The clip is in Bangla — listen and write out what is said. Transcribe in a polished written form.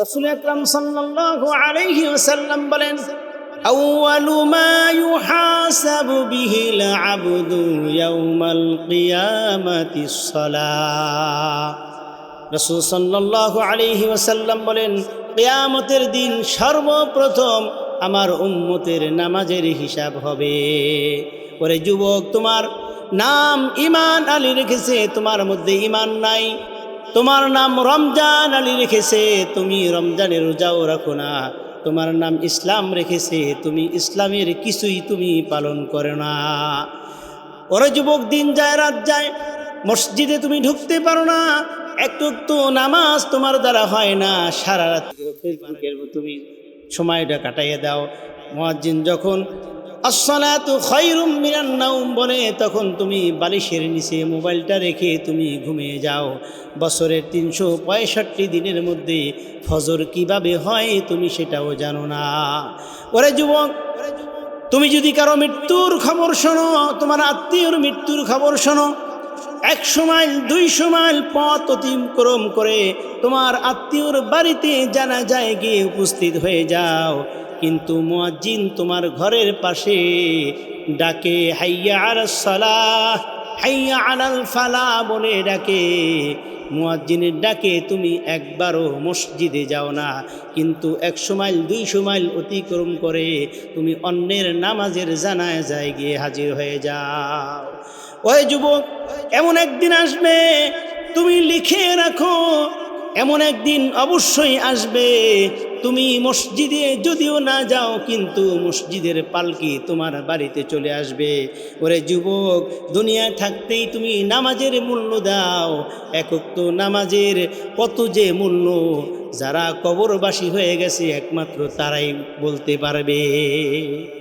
রাসূল আকরাম সাল্লাল্লাহু আলাইহি ওয়াসাল্লাম বলেন, আউয়ালু মা ইউহাসাবু বিহিল আবদু ইয়াউমাল কিয়ামাতিস সালাহ। রাসূল সাল্লাল্লাহু আলাইহি ওয়াসাল্লাম বলেন, কিয়ামতের দিন সর্বপ্রথম আমার উম্মতের নামাজের হিসাব হবে। ওরে যুবক, তোমার নাম ঈমান আলী রেখেছে, তোমার মধ্যে ঈমান নাই। তোমার নাম রমজান আলী রেখেছে, তুমি রমজানের রোজাও রাখো না। তোমার নাম ইসলাম রেখেছে, তুমি ইসলামের কিছুই তুমি পালন করো না। ওরে যুবক, দিন যায় রাত যায়, মসজিদে তুমি ঢুকতে পারো না, একটু তো নামাজ তোমার দ্বারা হয় না, সারা রাত ফেসবুকের তুমি সময়টা কাটাইয়ে দাও। মুয়াজ্জিন যখন আসসালাতু খায়রুম মিনান নাওম বলে, তখন তুমি বালিশের নিচে মোবাইলটা রেখে তুমি ঘুমিয়ে যাও। বছরের 365 দিনের মধ্যে ফজর কিভাবে হয় তুমি সেটাও জানো না। ওরে যুবক, তুমি যদি কারো মৃত্যুর খবর শোনো, তোমার আত্মীয়র মৃত্যুর খবর শোনো, 100 মাইল 200 মাইল পথ অতিক্রম করে তোমার আত্মীয়র বাড়িতে জানাজায় গিয়ে উপস্থিত হয়ে যাও, কিন্তু মুয়াজ্জিন তোমার ঘরের পাশে ডাকে হাইয়া আলাস সালাহ, হাইয়া আলাল ফালাহ বলে ডাকে। মুয়াজ্জিনের ডাকে তুমি একবারও মসজিদে যাও না, কিন্তু 100 মাইল 200 মাইল অতিক্রম করে তুমি অন্যের নামাজের জানাজায় গিয়ে হাজির হয়ে যাও। ওই যুবক, এমন একদিন আসবে, তুমি লিখে রাখো, এমন একদিন অবশ্যই আসবে, তুমি মসজিদে যদিও না যাও কিন্তু মসজিদের পালকি তোমার বাড়িতে চলে আসবে। ওরে যুবক, দুনিয়ায় থাকতেই তুমি নামাজের মূল্য দাও। একক তো নামাজের কত যে মূল্য, যারা কবরবাসী হয়ে গেছে একমাত্র তারাই বলতে পারবে।